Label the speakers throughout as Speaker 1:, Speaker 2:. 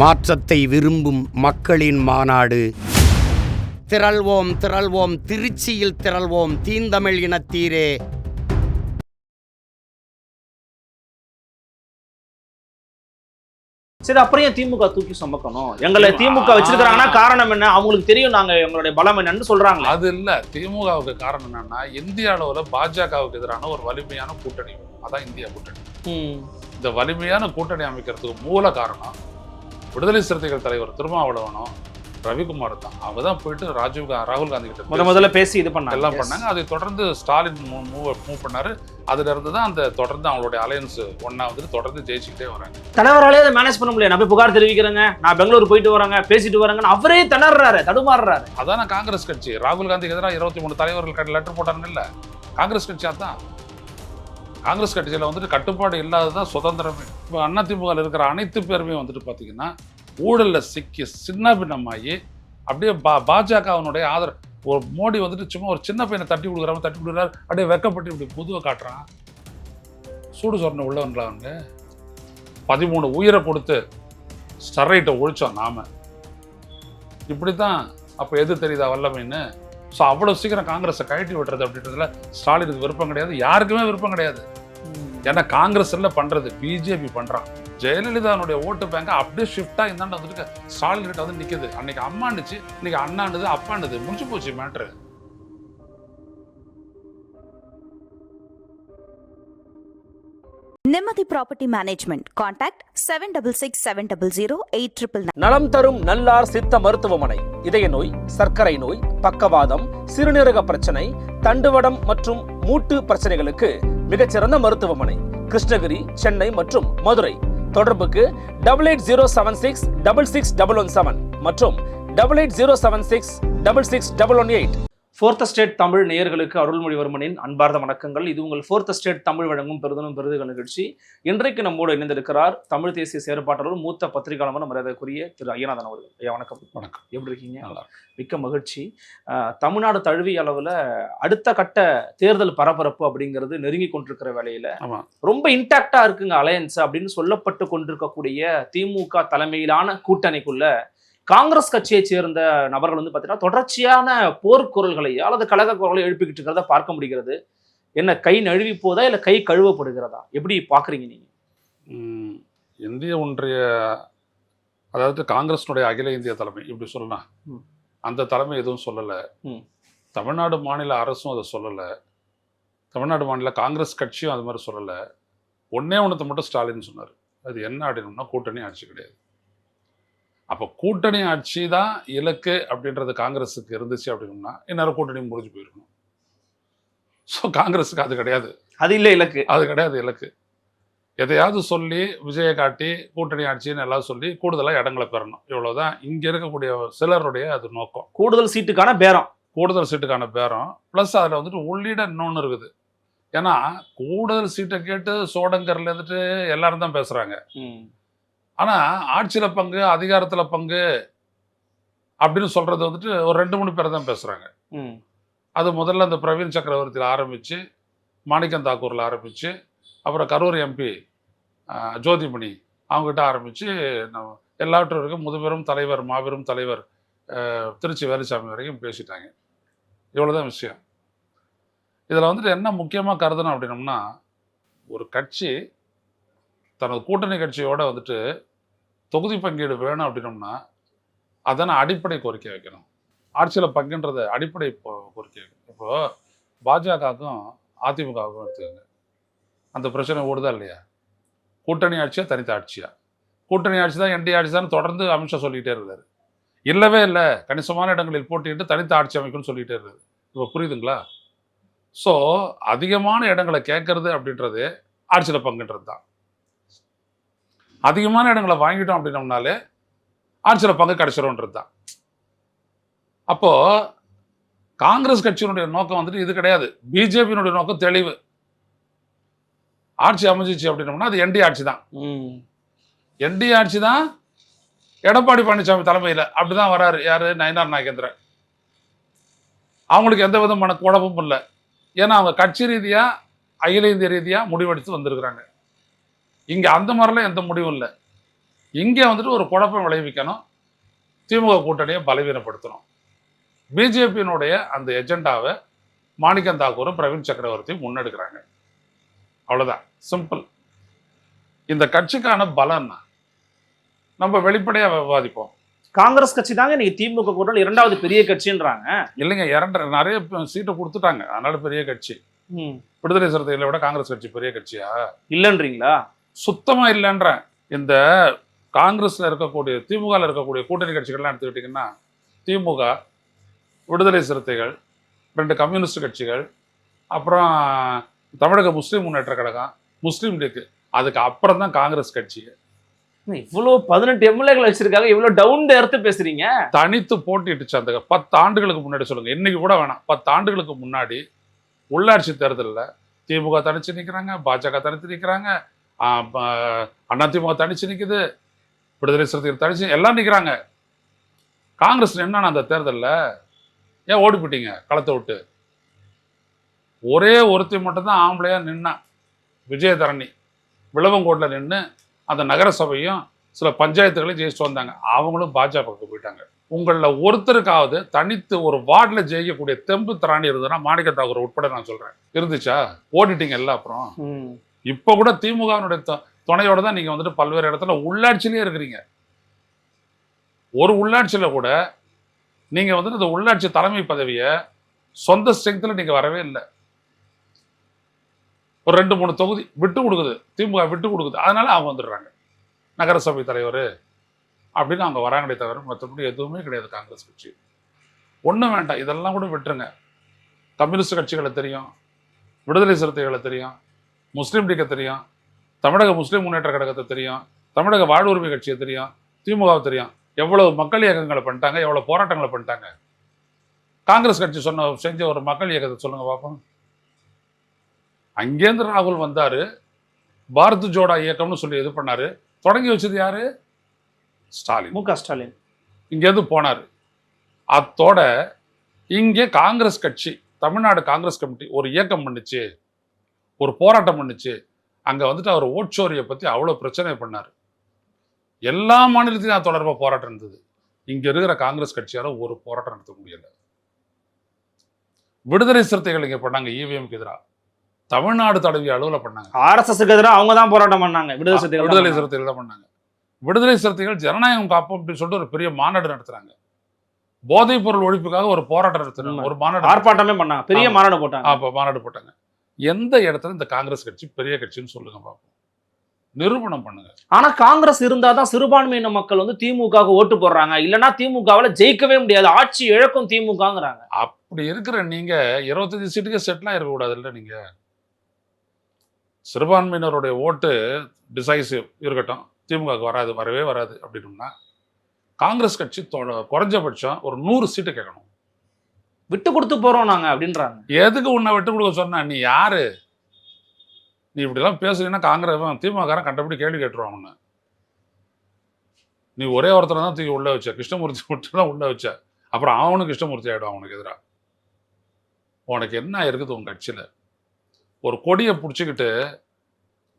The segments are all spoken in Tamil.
Speaker 1: மாற்றத்தை விரும்பும் மக்களின் மாநாடு. திரள்வோம் திரள்வோம், திருச்சியில் திரள்வோம், தீந்தமிழ் இனத்தீரே.
Speaker 2: சரி, அப்புறம் ஏன் திமுக தூக்கி சுமக்கணும்? எங்களை திமுக வச்சிருக்காங்கன்னா காரணம் என்ன? அவங்களுக்கு தெரியும் நாங்க எங்களுடைய பலம் என்னன்னு சொல்றாங்க.
Speaker 3: அது இல்ல, திமுகவுக்கு காரணம் என்னன்னா இந்திய அளவுல பாஜகவுக்கு எதிரான ஒரு வலிமையான கூட்டணி, அதான் இந்தியா கூட்டணி. இந்த வலிமையான கூட்டணி அமைக்கிறதுக்கு மூல காரணம் விடுதலை சிறுத்தைகள் தலைவர் திருமாவளவனும் ரவிக்குமார் தான். அவங்க தான் போயிட்டு ராகுல் காந்தி கிட்ட
Speaker 2: முதல்ல பேசி இது பண்ணாங்க,
Speaker 3: எல்லாம் பண்ணாங்க. அதை தொடர்ந்து ஸ்டாலின் மூவ் பண்ணாரு. அதுல இருந்து தான் அந்த தொடர்ந்து அவங்களுடைய அலையன்ஸ் ஒன்னா வந்துட்டு தொடர்ந்து ஜெயிச்சுக்கிட்டே வராங்க.
Speaker 2: தலைவராலே அதை மேனேஜ் பண்ண முடியல. நான் போய் புகார் தெரிவிக்கிறேங்க, நான் பெங்களூர் போயிட்டு வராங்க, பேசிட்டு வராங்கன்னு அவரே திணறாரு, தடுமாறுறாரு.
Speaker 3: அதான காங்கிரஸ் கட்சி ராகுல் காந்திக்கு எதிராக 23 தலைவர்கள் லெட்டர் போட்டாங்க இல்ல, காங்கிரஸ் கட்சி. அதான் காங்கிரஸ் கட்சியில வந்துட்டு கட்டுப்பாடு இல்லாததான் சுதந்திரமே. இப்போ அதிமுக இருக்கிற அனைத்து பேருமே வந்துட்டு பாத்தீங்கன்னா ஊழல்ல சிக்கி சின்ன பின்னமாகி அப்படியே பாஜகவனுடைய ஆதரவு. ஒரு மோடி வந்துட்டு சும்மா ஒரு சின்ன பையனை தட்டி கொடுக்குறாரு, அப்படியே வெக்கப்பட்டு இப்படி புதுவை காட்டுறான். சூடு சொன்ன உள்ளவன்ல அவங்க 13 உயிரை கொடுத்து ஸ்டெரைட்டை ஒழிச்சோம் நாம. இப்படித்தான் அப்போ எது தெரியுதா வல்லமைன்னு. ஸோ அவ்வளோ சீக்கிரம் காங்கிரஸை கழட்டி விட்டுறது அப்படின்றதுல ஸ்டாலினுக்கு விருப்பம் கிடையாது, யாருக்குமே விருப்பம் கிடையாது. ஏன்னா காங்கிரஸ் எல்லாம் பண்றது பிஜேபி பண்றான். ஜெயலலிதாவுடைய ஓட்டு பேங்க அப்படியே ஷிஃப்டா இந்தாண்ட வந்துட்டு ஸ்டாலின் கிட்ட வந்து நிக்குது. அன்னைக்கு அம்மாண்டுச்சு, இன்னைக்கு அண்ணாண்டுது, அப்பாண்டுது, முடிஞ்சு போச்சு மேட்ரு.
Speaker 4: நிம்மதி ப்ராப்பர்ட்டி மேனேஜ்மெண்ட். கான்டாக்ட் 7667008999.
Speaker 5: நலம் தரும் நல்லார் சித்த மருத்துவமனை. இதய நோய், சர்க்கரை நோய், பக்கவாதம், சிறுநீரக பிரச்சனை, தண்டுவடம் மற்றும் மூட்டு பிரச்சனைகளுக்கு மிகச்சிறந்த மருத்துவமனை. கிருஷ்ணகிரி, சென்னை மற்றும் மதுரை. தொடர்புக்கு 8807666117 மற்றும் 8807666618.
Speaker 2: ஃபோர்த் ஸ்டேட் தமிழ் நேயர்களுக்கு அருள்மொழிவர்மனின் அன்பார்ந்த வணக்கங்கள். இது உங்கள் ஃபோர்த் ஸ்டேட் தமிழ் வழங்கும் பெருதனும் பெருதுகள் நிகழ்ச்சி. இன்றைக்கு நம்மோடு இணைந்திருக்கிறார் தமிழ் தேசிய செயற்பாட்டாளரும் மூத்த பத்திரிகையாளரும் மரியாதைக்குரிய திரு ஐயநாதன் அவர்கள். ஐயா வணக்கம்.
Speaker 3: வணக்கம்.
Speaker 2: எப்படி இருக்கீங்க? மிக்க மகிழ்ச்சி. தமிழ்நாடு தழுவிய அளவில் அடுத்த கட்ட தேர்தல் பரபரப்பு அப்படிங்கிறது நெருங்கி கொண்டிருக்கிற வேளையில ரொம்ப இன்டாக்டா இருக்குங்க அலையன்ஸ் அப்படின்னு சொல்லப்பட்டு கொண்டிருக்கக்கூடிய திமுக தலைமையிலான கூட்டணிக்குள்ள காங்கிரஸ் கட்சியை சேர்ந்த நபர்கள் வந்து பார்த்தீங்கன்னா தொடர்ச்சியான போர்க்குரல்களை அல்லது கழக குரல்களை எழுப்பிக்கிட்டு இருக்கிறத பார்க்க முடிகிறது. என்ன கை நழுவி போதா இல்லை கை கழுவப்படுகிறதா? எப்படி பார்க்குறீங்க நீங்க?
Speaker 3: இந்திய ஒன்றிய, அதாவது காங்கிரஸினுடைய அகில இந்திய தலைமை இப்படி சொல்லலாம். அந்த தலைமை எதுவும் சொல்லலை. தமிழ்நாடு மாநில அரசும் அதை சொல்லலை. தமிழ்நாடு மாநில காங்கிரஸ் கட்சியும் அது மாதிரி சொல்லலை. ஒன்னே ஒன்றத்தை மட்டும் ஸ்டாலின் சொன்னார். அது என்ன அப்படின்னா கூட்டணி ஆட்சி கிடையாது. அப்போ கூட்டணி ஆட்சி தான் இலக்கு அப்படின்றது காங்கிரஸுக்கு இருந்துச்சு அப்படின்னா இன்னொரு கூட்டணி முடிஞ்சு போயிருக்கணும். ஸோ காங்கிரஸுக்கு அது கிடையாது,
Speaker 2: அது இல்லை இலக்கு,
Speaker 3: அது கிடையாது இலக்கு. எதையாவது சொல்லி விஜயை காட்டி கூட்டணி ஆட்சின்னு எல்லாம் சொல்லி கூடுதலாக இடங்களை பெறணும், இவ்வளோதான் இங்கே இருக்கக்கூடிய சிலருடைய அது நோக்கம்.
Speaker 2: கூடுதல் சீட்டுக்கான பேரம்,
Speaker 3: கூடுதல் சீட்டுக்கான பேரம் ப்ளஸ் அதில் வந்துட்டு உள்ளிட இன்னொன்று இருக்குது. ஏன்னா கூடுதல் சீட்டை கேட்டு சோடங்கர்ல இருந்துட்டு எல்லாரும் தான் பேசுகிறாங்க. ஆனால் ஆட்சியில் பங்கு, அதிகாரத்தில் பங்கு அப்படின்னு சொல்கிறது வந்துட்டு ஒரு 2-3 பேர் தான் பேசுகிறாங்க. அது முதல்ல அந்த பிரவீன் சக்கரவர்த்தியில் ஆரம்பித்து, மாணிக்கம் தாக்கூரில் ஆரம்பித்து, அப்புறம் கரூர் எம்பி ஜோதிமணி அவங்ககிட்ட ஆரம்பித்து எல்லாவற்றிற்கும் முதுபெரும் தலைவர், மாபெரும் தலைவர் திருச்சி வேலுசாமி வரைக்கும் பேசிட்டாங்க. இவ்வளோதான் விஷயம். இதில் வந்துட்டு என்ன முக்கியமாக கருதணும் அப்படின்னம்னா, ஒரு கட்சி தனது கூட்டணி கட்சியோடு வந்துட்டு தொகுதி பங்கீடு வேணும் அப்படின்னோம்னா அதான அடிப்படை கோரிக்கை வைக்கணும். ஆட்சியில் பங்குன்றத அடிப்படை கோரிக்கை வைக்கணும். இப்போது பாஜகவுக்கும் அதிமுகவுக்கும் எடுத்துக்கோங்க, அந்த பிரச்சனை ஓடுதா இல்லையா? கூட்டணி ஆட்சியா தனித்த ஆட்சியா? கூட்டணி ஆட்சி தான், என்டி ஆட்சி தான் தொடர்ந்து அமித்ஷா சொல்லிகிட்டே இருக்காரு. இல்லவே இல்லை, கணிசமான இடங்களில் போட்டிட்டு தனித்த ஆட்சி அமைக்கும்னு சொல்லிகிட்டே இருக்காரு. இப்போ புரியுதுங்களா? ஸோ அதிகமான இடங்களை கேட்கறது அப்படின்றது ஆட்சியில் பங்குன்றது தான். அதிகமான இடங்களை வாங்கிட்டோம் அப்படின்னோம்னாலே ஆட்சியில் பங்கு கிடைச்சிரும்ன்றது தான். அப்போது காங்கிரஸ் கட்சியினுடைய நோக்கம் வந்துட்டு இது கிடையாது. பிஜேபியினுடைய நோக்கம் தெளிவு. ஆட்சி அமைஞ்சிச்சு அப்படின்னோம்னா அது என்டி ஆட்சி தான். என்டி ஆட்சி தான் எடப்பாடி பழனிசாமி தலைமையில் அப்படிதான் வராரு. யாரு? நயினார் நாகேந்திரன். அவங்களுக்கு எந்த விதமான குழப்பமும் இல்லை. ஏன்னா அவங்க கட்சி ரீதியாக அகில இந்திய ரீதியாக முடிவெடுத்து வந்திருக்கிறாங்க. இங்கே அந்த மாதிரிலாம் எந்த முடிவும் இல்லை. இங்கே வந்துட்டு ஒரு குழப்பம் விளைவிக்கணும், திமுக கூட்டணியை பலவீனப்படுத்தணும். பிஜேபியினுடைய அந்த எஜெண்டாவை மாணிக்கம் தாக்கூரும் பிரவீன் சக்கரவர்த்தியும் முன்னெடுக்கிறாங்க. அவ்வளவுதான், சிம்பிள். இந்த கட்சிக்கான பலம் நம்ம வெளிப்படையா விவாதிப்போம்.
Speaker 2: காங்கிரஸ் கட்சி தாங்க நீங்க திமுக கூட்டணி 2வது பெரிய கட்சின்றாங்க.
Speaker 3: இல்லைங்க, நிறைய சீட்டை கொடுத்துட்டாங்க, அதனால பெரிய கட்சி. விடுதலை சிறுத்தைகளை விட காங்கிரஸ் கட்சி பெரிய கட்சியா?
Speaker 2: இல்லன்றீங்களா?
Speaker 3: சுத்தமா இல்லைன்றேன். இந்த காங்கிரஸ்ல இருக்கக்கூடிய, திமுகல இருக்கக்கூடிய கூட்டணி கட்சிகள்லாம் எடுத்துக்கிட்டீங்கன்னா, திமுக, விடுதலை சிறுத்தைகள், 2 கம்யூனிஸ்ட் கட்சிகள், அப்புறம் தமிழக முஸ்லீம் முன்னேற்ற கழகம், முஸ்லீம் லீக், அதுக்கு அப்புறம் தான் காங்கிரஸ் கட்சி.
Speaker 2: இவ்வளவு 18 எம்எல்ஏக்கள் வச்சிருக்காங்க, இவ்வளவு டவுன் தி எர்த் பேசுறீங்க.
Speaker 3: தனித்து போட்டிட்டுச்சு அந்த 10 ஆண்டுகளுக்கு முன்னாடி. சொல்லுங்க, இன்னைக்கு கூட வேணாம், 10 ஆண்டுகளுக்கு முன்னாடி உள்ளாட்சி தேர்தலில் திமுக தனிச்சு நிற்கிறாங்க, பாஜக தனித்து நிற்கிறாங்க, அதிமுக தனிச்சு நிற்குது, விடுதலை சிறுத்தைகள் தனிச்சு எல்லாம் நிற்கிறாங்க. காங்கிரஸ் என்னன்னா அந்த தேர்தலில் ஏன் ஓடி போயிட்டீங்க களத்தை விட்டு? ஒரே ஒருத்தி மட்டும்தான் ஆம்பளையா நின்னா, விஜயதரணி. விளவங்கோட்டில் நின்று அந்த நகரசபையும் சில பஞ்சாயத்துகளையும் ஜெயிச்சுட்டு வந்தாங்க. அவங்களும் பாஜகவுக்கு போயிட்டாங்க. உங்களில் ஒருத்தருக்காவது தனித்து ஒரு வார்டில் ஜெயிக்கக்கூடிய தெம்பு திராணி இருந்ததுன்னா மாணிக்க தாக்கூர் உட்பட நான் சொல்றேன், இருந்துச்சா? ஓடிட்டீங்க எல்லாம். அப்புறம் இப்போ கூட திமுகவினுடைய துணையோட தான் நீங்க வந்துட்டு பல்வேறு இடத்துல உள்ளாட்சியிலே இருக்கிறீங்க. ஒரு உள்ளாட்சியில கூட நீங்க வந்துட்டு இந்த உள்ளாட்சி தலைமை பதவியை சொந்த ஸ்ட்ரெங்க்ல நீங்க வரவே இல்லை. ஒரு 2-3 தொகுதி விட்டு கொடுக்குது, திமுக விட்டு கொடுக்குது, அதனால அவங்க வந்துடுறாங்க நகரசபை தலைவர் அப்படின்னு அவங்க வராங்களே தவிர மற்றபடி எதுவுமே கிடையாது. காங்கிரஸ் கட்சி ஒன்றும் வேண்டாம், இதெல்லாம் கூட விட்டுருங்க. கம்யூனிஸ்ட் கட்சிகளை தெரியும், விடுதலை சிறுத்தைகளை தெரியும், முஸ்லீம் லீக்கை தெரியும், தமிழக முஸ்லீம் முன்னேற்ற கழகத்தை தெரியும், தமிழக வாழ்வுரிமை கட்சியை தெரியும், திமுகவை தெரியும். எவ்வளவு மக்கள் இயக்கங்களை பண்ணிட்டாங்க, எவ்வளவு போராட்டங்களை பண்ணிட்டாங்க. காங்கிரஸ் கட்சி செஞ்ச ஒரு மக்கள் இயக்கத்தை சொல்லுங்க பார்ப்போம். அங்கேருந்து ராகுல் வந்தாரு, பாரத் ஜோடா இயக்கம்னு சொல்லி இது பண்ணாரு. தொடங்கி வச்சது யாரு? ஸ்டாலின்,
Speaker 2: மு.க. ஸ்டாலின்.
Speaker 3: இங்கேருந்து போனார். அத்தோட இங்கே காங்கிரஸ் கட்சி, தமிழ்நாடு காங்கிரஸ் கமிட்டி ஒரு இயக்கம் பண்ணுச்சு, ஒரு போராட்டம் பண்ணுச்சு. அங்கே வந்துட்டு அவர் ஓட்சோரியை பற்றி அவ்வளோ பிரச்சனை பண்ணார். எல்லா மாநிலத்திலும் தொடர்பாக போராட்டம் இருந்தது. இங்கே இருக்கிற காங்கிரஸ் கட்சியால் ஒரு போராட்டம் நடத்த முடியல. விடுதலை சிறுத்தைகள் இங்கே பண்ணாங்க, இவிஎம்க்கு எதிராக தமிழ்நாடு தடவிய அளவில் பண்ணாங்க.
Speaker 2: ஆர்எஸ்எஸ்க்கு எதிராக அவங்க தான் போராட்டம் பண்ணாங்க, விடுதலை
Speaker 3: சிறுத்தைகள் தான் பண்ணாங்க. விடுதலை சிறுத்தைகள் ஜனநாயகம் காப்போம் அப்படின்னு சொல்லிட்டு ஒரு பெரிய மாநாடு நடத்துறாங்க. போதைப் பொருள் ஒழிப்புக்காக ஒரு போராட்டம் நடத்துறாங்க, ஒரு மாநாடு,
Speaker 2: ஆர்ப்பாட்டமே பண்ணாங்க, பெரிய மாநாடு போட்டாங்க.
Speaker 3: அப்போ மாநாடு போட்டாங்க. எந்த இடத்துல இந்த காங்கிரஸ் கட்சி பெரிய கட்சின்னு சொல்லுங்க பார்ப்போம், நிரூபணம் பண்ணுங்க.
Speaker 2: ஆனா காங்கிரஸ் இருந்தாதான் சிறுபான்மையின மக்கள் வந்து திமுக ஓட்டு போடுறாங்க, இல்லைன்னா திமுகவால ஜெயிக்கவே முடியாது, ஆட்சி இழக்கும் திமுகங்கிறாங்க.
Speaker 3: அப்படி இருக்கிற நீங்க 25 சீட்டுக்கு செட்லாம் இருக்கக்கூடாது இல்லை? நீங்க சிறுபான்மையினருடைய ஓட்டு டிசைசிவ் இருக்கட்டும், திமுக வராது, வரவே வராது அப்படின்னா காங்கிரஸ் கட்சி குறைஞ்சபட்சம் ஒரு 100 சீட்டு கேட்கணும்.
Speaker 2: விட்டு கொடுத்து போறோம் நாங்க அப்படின்றாங்க.
Speaker 3: எதுக்கு உன்னை விட்டு கொடுக்க சொன்னா? நீ யாரு? நீ இப்படிலாம் பேசுறீங்கன்னா காங்கிரஸ் திமுக கண்டபடி கேள்வி கேட்டுருவான் உன்னை. நீ ஒரே ஒருத்தர் தான் தூக்கி உள்ள வச்ச, கிருஷ்ணமூர்த்தி மட்டும் தான் உள்ள வச்ச. அப்புறம் அவனும் கிருஷ்ணமூர்த்தி ஆயிடுவான் அவனுக்கு எதிராக. உனக்கு என்ன இருக்குது உன் கட்சியில? ஒரு கொடியை பிடிச்சிக்கிட்டு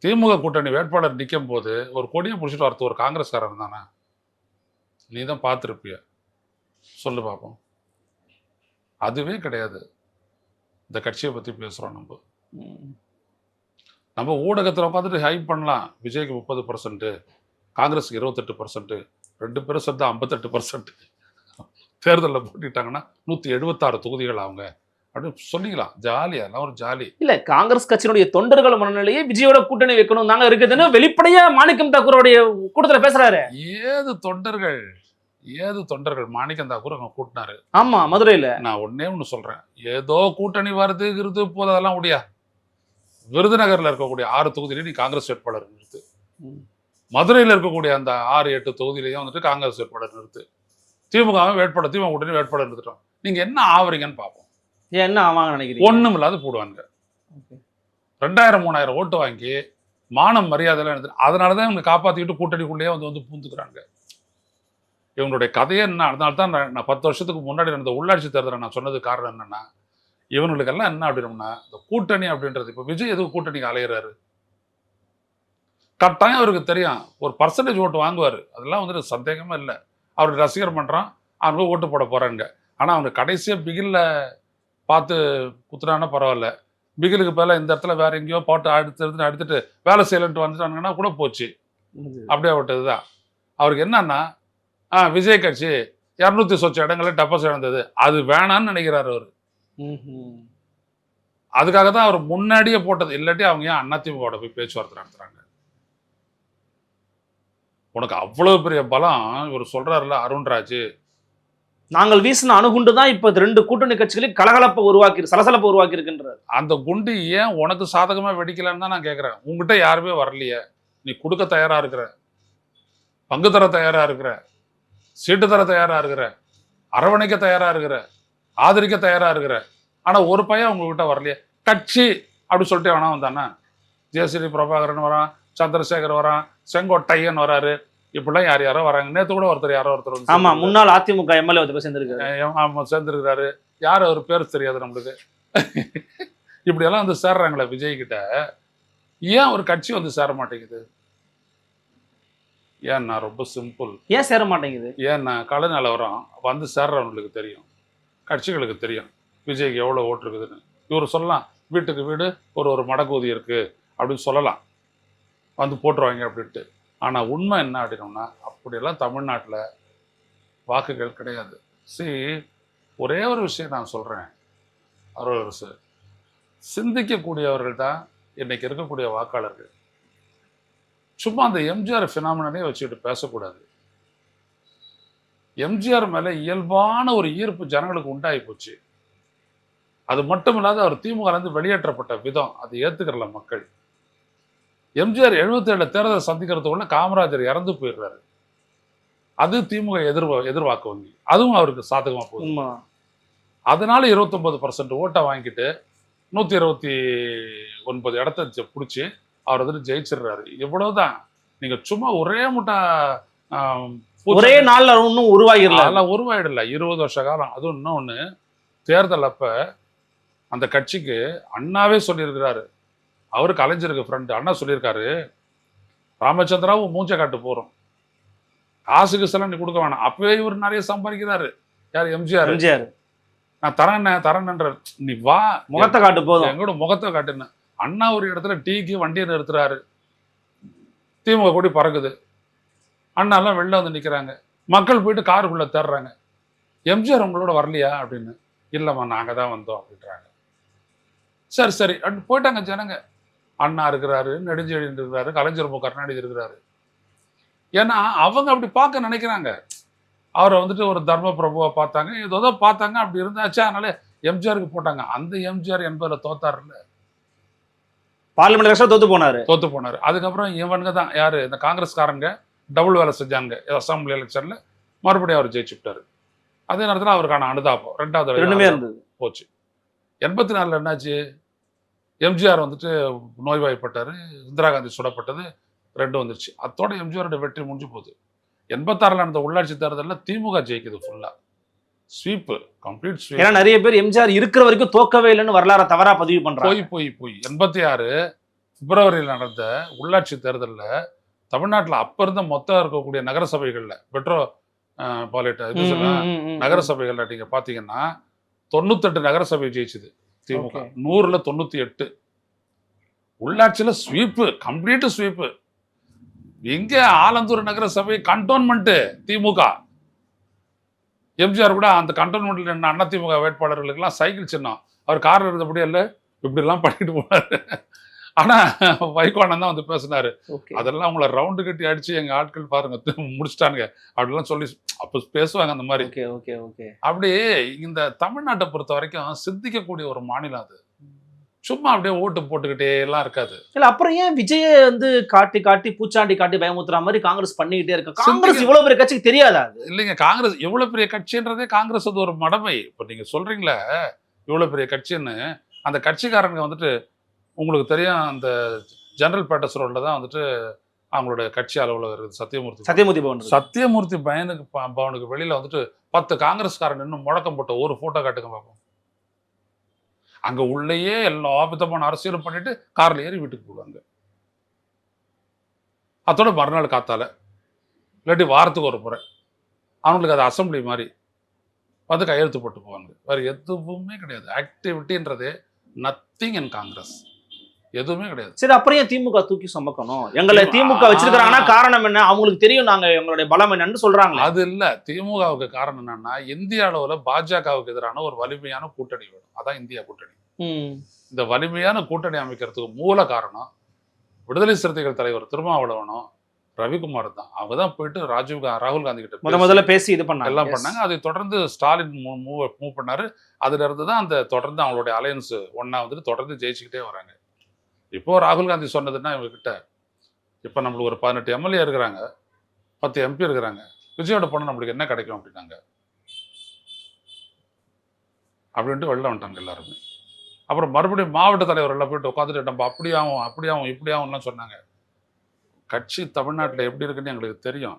Speaker 3: திமுக கூட்டணி வேட்பாளர் நிற்கும் போது ஒரு கொடியை பிடிச்சிட்டு வரது ஒரு காங்கிரஸ்காரன் தானே? நீ தான் பார்த்துருப்பிய, சொல்லு பார்ப்போம். அதுவே கிடையாது. இந்த கட்சியை பற்றி பேசுகிறோம் நம்ம ஊடகத்தில் உட்காந்துட்டு ஹைப் பண்ணலாம். விஜய்க்கு 30%, காங்கிரஸுக்கு 28%, 2 பேரும் சேர்த்து 58%. தேர்தலில் போட்டிட்டாங்கன்னா 176 தொகுதிகள் அவங்க அப்படின்னு சொல்லிக்கலாம். ஜாலியா, எல்லாம் ஒரு ஜாலி.
Speaker 2: இல்ல, காங்கிரஸ் கட்சியினுடைய தொண்டர்கள் மனநிலையே விஜயோட கூட்டணி வைக்கணும் தாங்க இருக்குதுன்னு வெளிப்படையா மாணிக்கம் தாக்கூருடைய கூட்டத்துல பேசுறாரு.
Speaker 3: ஏது தொண்டர்கள் மாணிக்கம் தாக்கூர் அவங்க கூட்டினாரு.
Speaker 2: ஆமா, மதுரையில. நான்
Speaker 3: ஒன்னே ஒண்ணு சொல்றேன், ஏதோ கூட்டணி வருது போதெல்லாம் முடியா. விருதுநகர்ல இருக்கக்கூடிய 6 தொகுதியிலையும் நீ காங்கிரஸ் வேட்பாளர் நிறுத்து. மதுரையில இருக்கக்கூடிய அந்த 6-8 தொகுதியிலையும் வந்துட்டு காங்கிரஸ் வேட்பாளர் நிறுத்து. திமுக கூட்டணி வேட்பாளர் நிறுத்திட்டோம். நீங்க என்ன ஆவறீங்கன்னு பார்ப்போம்.
Speaker 2: என்ன ஆவாங்க நினைக்கிறீங்க?
Speaker 3: ஒண்ணும் இல்லாத போடுவாங்க. 2000-3000 ஓட்டு வாங்கி மானம் மரியாதைலாம் எடுத்து, அதனாலதான் இவங்க காப்பாத்திக்கிட்டு கூட்டணிக்குள்ளேயே வந்து பூந்துக்கிறாங்க. இவங்களுடைய கதையே என்ன? அதனால தான் நான் 10 வருஷத்துக்கு முன்னாடி நடந்த உள்ளாட்சி தேர்தலை நான் சொன்னது காரணம் என்னன்னா, இவங்களுக்கெல்லாம் என்ன அப்படின்னா, இந்த கூட்டணி அப்படின்றது. இப்போ விஜய் எதுக்கு கூட்டணிக்கு அலையிறாரு? கட்டாயம் அவருக்கு தெரியும் ஒரு பர்சன்டேஜ் ஓட்டு வாங்குவார், அதெல்லாம் வந்துட்டு சந்தேகமே இல்லை. அவருக்கு ரசிகர் பண்ணுறான், அவங்க ஓட்டு போட போகிறாங்க. ஆனால் அவங்க கடைசியாக பிகிலில் பார்த்து குத்துறான்னா பரவாயில்ல, பிகிலுக்கு பதிலாக இந்த இடத்துல வேற எங்கேயோ பாட்டு அடுத்துட்டு வேலை செய்யலன்ட்டு வந்துட்டாங்கன்னா கூட போச்சு. அப்படியே விட்டது தான். அவருக்கு என்னன்னா விஜய் கட்சி 200 சொச்ச இடங்களில் டெபாசிட் இழந்தது, அது வேணான்னு நினைக்கிறாரு அவர். அதுக்காக தான் அவர் முன்னாடியே போட்டது. இல்லாட்டி அவங்க ஏன் அதிமுக போய் பேச்சுவார்த்தை நடத்துறாங்க? உனக்கு அவ்வளவு பெரிய பலம் இவர் சொல்றாருல அருண்ராஜ்,
Speaker 2: நாங்கள் வீசின அணுகுண்டு தான் இப்ப 2 கூட்டணி கட்சிகளில் சலசலப்பை உருவாக்கி இருக்கின்றார்.
Speaker 3: அந்த குண்டு ஏன் உனக்கு சாதகமா வெடிக்கலன்னு தான் நான் கேட்கிறேன். உங்ககிட்ட யாருமே வரலையே, நீ கொடுக்க தயாரா இருக்கிற, பங்கு தர தயாரா இருக்கிற, சீட்டு தர தயாரா இருக்கிற, அரவணைக்க தயாரா இருக்கிற, ஆதரிக்க தயாரா இருக்கிற, ஆனா ஒரு பையன் உங்ககிட்ட வரலையே. கட்சி அப்படி சொல்லிட்டு வேணா வந்தானே, ஜெயஸ்ரீ பிரபாகரன் வரான், சந்திரசேகர் வரான், செங்கோட்டையன் வராரு, இப்படிலாம் யாரோ வராங்க. நேற்று கூட யாரோ ஒருத்தர்
Speaker 2: ஆமா முன்னாள் அதிமுக எம்எல்ஏ சேர்ந்திருக்காரு.
Speaker 3: சேர்ந்திருக்காரு. யார் அவர் பேர் தெரியாது நம்மளுக்கு. இப்படி எல்லாம் வந்து சேர்றாங்களே விஜய் கிட்ட. ஏன் ஒரு கட்சி வந்து சேர மாட்டேங்குது? ஏன்னா ரொம்ப சிம்பிள்.
Speaker 2: ஏன் சேர மாட்டேங்குது?
Speaker 3: ஏன்னா கள நிலவரம் வந்து சேர்றவங்களுக்கு தெரியும், கட்சிகளுக்கு தெரியும் விஜய்க்கு எவ்வளோ ஓட்டு இருக்குதுன்னு. இவர் சொல்லலாம் வீட்டுக்கு வீடு ஒரு மடக்கூதி இருக்கு அப்படின்னு சொல்லலாம், வந்து போட்டுருவாங்க அப்படின்ட்டு. ஆனால் உண்மை என்ன அப்படின்னோம்னா அப்படியெல்லாம் தமிழ்நாட்டில் வாக்குகள் கிடையாது. ஒரே ஒரு விஷயம் நான் சொல்கிறேன், அரசு சிந்திக்கக்கூடியவர்கள் தான் இன்னைக்கு இருக்கக்கூடிய வாக்காளர்கள். சும்மா அந்த எம்ஜிஆர் ஃபினாமினே வச்சுக்கிட்டு பேசக்கூடாது. எம்ஜிஆர் மேலே இயல்பான ஒரு ஈர்ப்பு ஜனங்களுக்கு உண்டாகி போச்சு. அது மட்டும் இல்லாத அவர் திமுகலேருந்து வெளியேற்றப்பட்ட விதம் அது ஏற்றுக்கிறல மக்கள். எம்ஜிஆர் 77 தேர்தலை சந்திக்கிறதுக்குள்ள காமராஜர் இறந்து போயிடுறாரு. அது திமுக எதிர்வாக்கு வங்கி, அதுவும் அவருக்கு சாதகமாக போகுது. அதனால 29% ஓட்டை வாங்கிட்டு 129 இடத்த பிடிச்சி அவர் வந்துட்டு ஜெயிச்சிடுறாரு. இவ்வளவுதான். நீங்க சும்மா ஒரே முட்டா
Speaker 2: ஒரே நாள்ல ஒன்றும்
Speaker 3: உருவாயிடல. 20 வருஷ காலம். அதுவும் இன்னொன்று, தேர்தல் அப்ப அந்த கட்சிக்கு அண்ணாவே சொல்லியிருக்கிறாரு, அவரு கலைஞருக்கு ஃப்ரெண்டு, அண்ணா சொல்லியிருக்காரு, ராமச்சந்திராவும் மூஞ்ச காட்டு போறோம், காசுக்கு செல்லாம் நீ கொடுக்க வேணாம். அப்பவே இவர் நிறைய சம்பாதிக்கிறாரு. யார்? எம்ஜிஆர். நான் தரேன்ற, நீ வா
Speaker 2: முகத்தை காட்டு போதும்,
Speaker 3: எங்களோட முகத்தை காட்டுன்னு. அண்ணா ஒரு இடத்துல டீக்கு வண்டியை நிறுத்துறாரு, திமுக கொடி பறக்குது, அண்ணாலாம் வெளில வந்து நிற்கிறாங்க, மக்கள் போயிட்டு காருக்குள்ள தேடுறாங்க, எம்ஜிஆர் உங்களோட வரலையா அப்படின்னு. இல்லைம்மா நாங்கள் தான் வந்தோம் அப்படின்றாங்க. சரி அப்படின்னு போயிட்டாங்க ஜனங்க. அண்ணா இருக்கிறாரு, நெடுஞ்செழியன் இருக்கிறாரு, கலைஞர் கருணாநிதி இருக்கிறாரு. ஏன்னா அவங்க அப்படி பார்க்க நினைக்கிறாங்க. அவரை வந்துட்டு ஒரு தர்ம பிரபுவை பார்த்தாங்க, ஏதோ பார்த்தாங்க, அப்படி இருந்தாச்சு. அதனால எம்ஜிஆருக்கு போட்டாங்க. அந்த எம்ஜிஆர் என்பதுல தோத்தாருல்ல,
Speaker 2: பார்லிமெண்ட் எலெக்ஷன் தோத்து போனாரு.
Speaker 3: அதுக்கப்புறம் இவனுங்க தான் யாரு, இந்த காங்கிரஸ்காரங்க டபுள் வேலை செஞ்சாங்க அசம்பிளி எலெக்ஷன்ல, மறுபடியும் அவர் ஜெயிச்சு விட்டாரு. அதே நேரத்தில் அவருக்கான அனுதாபம் 2வது போச்சு. 84 என்னாச்சு, எம்ஜிஆர் வந்துட்டு நோய்வாய்ப்பட்டாரு, இந்திரா காந்தி சுடப்பட்டது, 2 வந்துருச்சு. அதோட எம்ஜிஆரோட வெற்றி முடிஞ்சு போகுது. 86 நடந்த உள்ளாட்சி தேர்தலில் திமுக ஜெயிக்குது ஃபுல்லா, ஸ்வீப், கம்ப்ளீட் ஸ்வீப்.
Speaker 2: ஏன்னா நிறைய பேர் எம்ஜிஆர் இருக்கிற வரைக்கும் தோக்கவே இல்லைன்னு வரலாறு தவறா பதிவு பண்றாங்க.
Speaker 3: போய் 86 பிப்ரவரியில் நடந்த உள்ளாட்சி தேர்தலில் தமிழ்நாட்டில் அப்ப இருந்த மொத்தம் இருக்கக்கூடிய நகரசபைகள்ல பெட்ரோ நகரசபைகள்ல நீங்க பாத்தீங்கன்னா 98 நகரசபை ஜெயிச்சுது திமுக, 100ல் 98. உள்ளாட்சியில ஸ்வீப்பு, கம்ப்ளீட் ஸ்வீப்பு. எங்க ஆலந்தூர் நகரசபை கண்டோன்மெண்ட் திமுக. எம்ஜிஆர் கூட அந்த கண்டோன்மெண்ட்ல அண்ணா திமுக வேட்பாளர்களுக்கு எல்லாம் சைக்கிள் சின்னம், அவர் கார்ல இருந்தபடியே இல்ல இப்படி எல்லாம் பண்ணிட்டு போனாரு. ஆனா வைகோண்ணன் தான் வந்து பேசினாரு, அதெல்லாம் உங்களை ரவுண்டு கட்டி அடிச்சு எங்க ஆட்கள் பாருங்க முடிச்சிட்டானுங்க அப்படிலாம் சொல்லி அப்ப பேசுவாங்க அந்த மாதிரி. அப்படி இந்த தமிழ்நாட்டை பொறுத்த வரைக்கும் சிந்திக்கக்கூடிய ஒரு மாநிலம் அது. சும்மா அப்படியே ஓட்டு போட்டுக்கிட்டே எல்லாம் இருக்காது.
Speaker 2: இல்ல அப்புறம் ஏன் விஜய வந்து காட்டி பூச்சாண்டி காட்டி பயமுத்துற மாதிரி காங்கிரஸ் பண்ணிக்கிட்டே இருக்கு? காங்கிரஸ் இவ்வளவு பெரிய கட்சிக்கு தெரியாதா?
Speaker 3: இல்லைங்க, காங்கிரஸ் எவ்வளவு பெரிய கட்சின்றதே காங்கிரஸ் அது ஒரு மடமை. இப்ப நீங்க சொல்றீங்களே இவ்வளவு பெரிய கட்சின்னு, அந்த கட்சிக்காரங்க வந்துட்டு உங்களுக்கு தெரியும், அந்த ஜெனரல் பேட்டர்ஸ் ரோட்ல தான் வந்துட்டு அவங்களோட கட்சி அலுவலகம் இருக்குது, சத்தியமூர்த்தி பவனுக்கு வெளியில வந்துட்டு 10 காங்கிரஸ்காரன் இன்னும் முழக்கம் போட்ட ஒரு போட்டோ காட்டுங்க பார்ப்போம். அங்க உள்ளேயே எல்லா விதமான அரசியலும் பண்ணிட்டு கார்ல ஏறி வீட்டுக்கு போடுவாங்க. அதோட மறுநாள் காத்தால இல்லாட்டி வாரத்துக்கு ஒரு முறை அவங்களுக்கு அது அசம்பிளி மாதிரி வந்து கையெழுத்து போட்டு போவாங்க. வேறு எதுவுமே கிடையாது. ஆக்டிவிட்டின்றதே நத்திங் இன் காங்கிரஸ், எதுவுமே கிடையாது.
Speaker 2: சரி, அப்புறம் ஏன் திமுக தூக்கி சுமக்கணும்? எங்களை திமுக வச்சிருக்காங்கன்னா காரணம் என்ன? அவங்களுக்கு தெரியும் நாங்க எங்களுடைய பலம் என்னன்னு சொல்றாங்க.
Speaker 3: அது இல்ல, திமுகவுக்கு காரணம் என்னன்னா இந்திய அளவுல பாஜகவுக்கு எதிரான ஒரு வலிமையான கூட்டணி வேணும். அதான் இந்தியா கூட்டணி. இந்த வலிமையான கூட்டணி அமைக்கிறதுக்கு மூல காரணம் விடுதலை சிறுத்தைகள் தலைவர் திருமாவளவனும் ரவிக்குமார் தான். அவங்க தான் போயிட்டு ராகுல் காந்தி கிட்ட
Speaker 2: முதல்ல பேசி இது பண்ணாங்க,
Speaker 3: எல்லாம் பண்ணாங்க. அதை தொடர்ந்து ஸ்டாலின் மூவ் பண்ணாரு. அதுல இருந்து தான் அந்த தொடர்ந்து அவங்களுடைய அலையன்ஸ் ஒன்னா வந்துட்டு தொடர்ந்து ஜெயிச்சுக்கிட்டே வராங்க. இப்போ ராகுல் காந்தி சொன்னதுன்னா இவங்க கிட்ட இப்போ நம்மளுக்கு ஒரு 18 எம்எல்ஏ இருக்கிறாங்க, 10 எம்பி இருக்கிறாங்க. விஜயோட பொண்ணு நம்மளுக்கு என்ன கிடைக்கும் அப்படின்னாங்க. அப்படின்ட்டு வெளில வந்துட்டாங்க எல்லாருமே. அப்புறம் மறுபடியும் மாவட்ட தலைவர் எல்லாம் போயிட்டு உட்காந்துட்டு நம்ம அப்படியாகும் இப்படியாகும்லாம் சொன்னாங்க. கட்சி தமிழ்நாட்டில் எப்படி இருக்குன்னு எங்களுக்கு தெரியும்.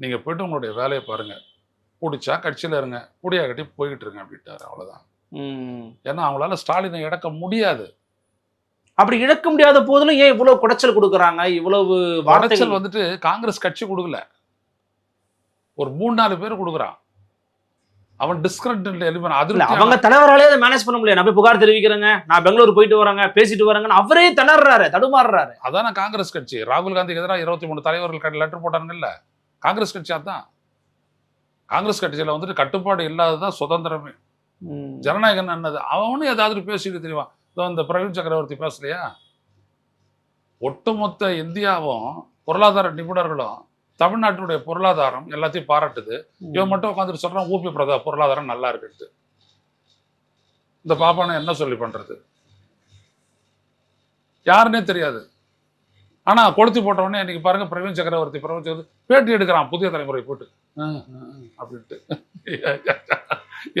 Speaker 3: நீங்கள் போய்ட்டு உங்களுடைய வேலையை பாருங்கள், பிடிச்சா கட்சியில் இருங்க, புடியா கட்டி போய்கிட்டு இருங்க அப்படின்ட்டாரு. அவ்வளோதான். ஏன்னா அவங்களால ஸ்டாலினை இழக்க முடியாது.
Speaker 2: அப்படி இழக்க முடியாத போதிலும் ஏன் இவ்வளவு குடைச்சல் கொடுக்குறாங்க? இவ்வளவு
Speaker 3: குடைச்சல் வந்துட்டு காங்கிரஸ் கட்சி கொடுக்கல, ஒரு 3-4 பேர் கொடுக்குறான். அவன் டிஸ்கிரெடிட் எலிமெண்ட். அது
Speaker 2: அவங்க தலைவராலே அதை மேனேஜ் பண்ண முடியாது. நான் போய் புகார் தெரிவிக்கிறேங்க, நான் பெங்களூர் போயிட்டு வராங்க, பேசிட்டு வராங்கன்னு அவரே திணறாரு, தடுமாறுறாரு.
Speaker 3: அதான காங்கிரஸ் கட்சி. ராகுல் காந்திக்கு எதிராக 23 தலைவர்கள் லெட்டர் போட்டாங்கல்ல, காங்கிரஸ் கட்சி. அதான் காங்கிரஸ் கட்சியில வந்துட்டு கட்டுப்பாடு இல்லாததான் சுதந்திரமே. ஜனநாயகம் என்னது? அவனும் ஏதாவது பேசிட்டு தெரியுமா? இந்த பிரவீன் சக்கரவர்த்தி பேசலையா? ஒட்டுமொத்த இந்தியாவும் பொருளாதார நிபுணர்களும் தமிழ்நாட்டினுடைய பொருளாதாரம் எல்லாத்தையும் பாராட்டுது. இவன் மட்டும் உட்காந்துட்டு சொல்றான் ஊபி பொருளாதாரம் நல்லா இருக்குன்ட்டு. இந்த பாப்பானை என்ன சொல்லி பண்றது? யாருன்னே தெரியாது. ஆனா கொளுத்தி போட்டவொடனே இன்னைக்கு பாருங்க, பிரவீன் சக்கரவர்த்தி பேட்டி எடுக்கிறான் புதிய தலைமுறை போட்டு அப்படின்ட்டு.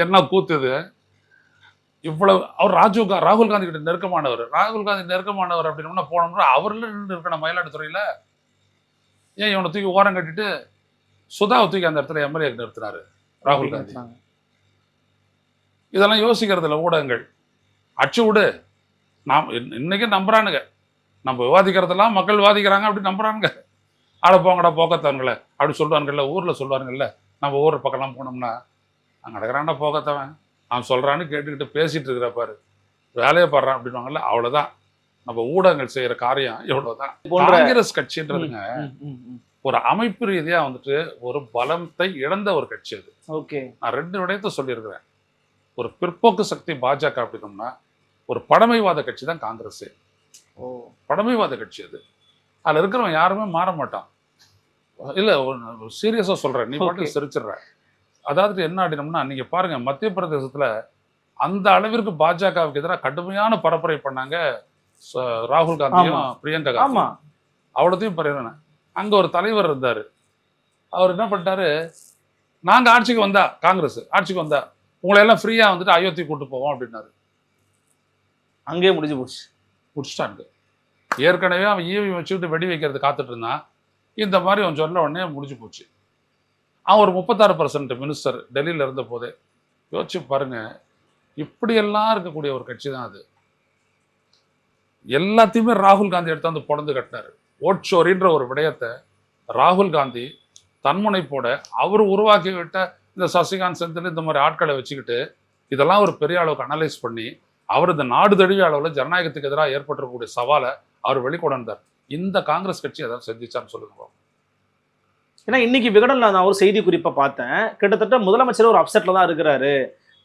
Speaker 3: என்ன கூத்துது? இவ்வளவு அவர் ராகுல் காந்தி கிட்ட நெருக்கமானவர். ராகுல் காந்தி நெருக்கமானவர் அப்படின்னா போனோம்னா அவர்ல இருக்கணும் மயிலாடுதுறையில. ஏன் இவனை தூக்கி ஓரம் கட்டிட்டு சுதாவை தூக்கி அந்த இடத்துல எம்எல்ஏ நிறுத்தினாரு ராகுல் காந்தி? இதெல்லாம் யோசிக்கிறது இல்லை ஊடகங்கள். அச்சு விடு, நாம் இன்னைக்கு நம்புறானுங்க. நம்ம விவாதிக்கிறதெல்லாம் மக்கள் விவாதிக்கிறாங்க அப்படி நம்புறானுங்க. ஆட போங்கடா போக்கத்தவன்களை அப்படி சொல்லுவானுங்கல்ல, ஊரில் சொல்லுவானுங்கல்ல. நம்ம ஊர் பக்கம்லாம் போனோம்னா அங்கே நடக்கிறான்டா போக்கத்தவன், அவன் சொல்கிறான்னு கேட்டுக்கிட்டு பேசிகிட்டு இருக்கிற பாரு, வேலையை பாடுறான் அப்படின்வாங்கல்ல. அவ்வளோதான் நம்ம ஊடகங்கள் செய்கிற காரியம், எவ்வளோதான். காங்கிரஸ் கட்சின்றதுங்க ஒரு அமைப்பு ரீதியாக வந்துட்டு ஒரு பலத்தை இழந்த ஒரு கட்சி அது.
Speaker 2: ஓகே,
Speaker 3: நான் 2 விடயத்தை சொல்லியிருக்கிறேன். ஒரு பிற்போக்கு சக்தி பாஜக அப்படின்னோம்னா ஒரு பழமைவாத கட்சி தான் காங்கிரஸ். பழமைவாத கட்சி அது. அதில் இருக்கிறவன் யாருமே மாற மாட்டான். இல்லை, சீரியஸாக சொல்கிறேன், நீ பாட்டு சிரிச்சிடுற. அதாவது என்ன அப்படின்னோம்னா, நீங்கள் பாருங்கள், மத்திய பிரதேசத்தில் அந்த அளவிற்கு பாஜகவுக்கு எதிராக கடுமையான பரப்புரை பண்ணாங்க ராகுல் காந்தியும் பிரியங்கா காந்தி. அவ்வளோத்தையும் பரவாயில்ல. அங்கே ஒரு தலைவர் இருந்தார். அவர் என்ன பண்ணிட்டாரு, நாங்கள் ஆட்சிக்கு வந்தா, காங்கிரஸ் ஆட்சிக்கு வந்தா உங்களை எல்லாம் ஃப்ரீயாக வந்துட்டு அயோத்தி கூட்டு போவோம் அப்படின்னாரு.
Speaker 2: அங்கேயே முடிச்சிட்டாங்க.
Speaker 3: ஏற்கனவே அவன் ஈவி வச்சுக்கிட்டு வெடி வைக்கிறது காத்துட்டு இருந்தான். இந்த மாதிரி அவன் சொல்ல உடனே முடிஞ்சு போச்சு. அவன் ஒரு 36% மினிஸ்டர் டெல்லியில் இருந்த போதே. யோசிச்சு பாருங்க, இப்படியெல்லாம் இருக்கக்கூடிய ஒரு கட்சி தான் அது. எல்லாத்தையுமே ராகுல் காந்தி எடுத்து வந்து பொழந்து கட்டினாரு. ஓட்சோரின்ற ஒரு விடயத்தை ராகுல் காந்தி தன்முனைப்போட அவர் உருவாக்கி விட்ட இந்த சசிகாந்த் செந்தில் இந்த மாதிரி ஆட்களை வச்சுக்கிட்டு இதெல்லாம் ஒரு பெரிய அளவுக்கு அனலைஸ் பண்ணி அவர் இந்த நாடு தழுவிய அளவில் ஜனநாயகத்துக்கு எதிராக ஏற்பட்டிருக்கக்கூடிய சவாலை அவர் வெளிக்கொண்டார். இந்த காங்கிரஸ் கட்சி எதாவது செஞ்சிச்சான்னு சொல்லுங்க.
Speaker 2: ஏன்னா இன்னைக்கு விகடன்ல நான் ஒரு செய்தி குறிப்பை பார்த்தேன். கிட்டத்தட்ட முதலமைச்சர் ஒரு அப்செட்ல தான்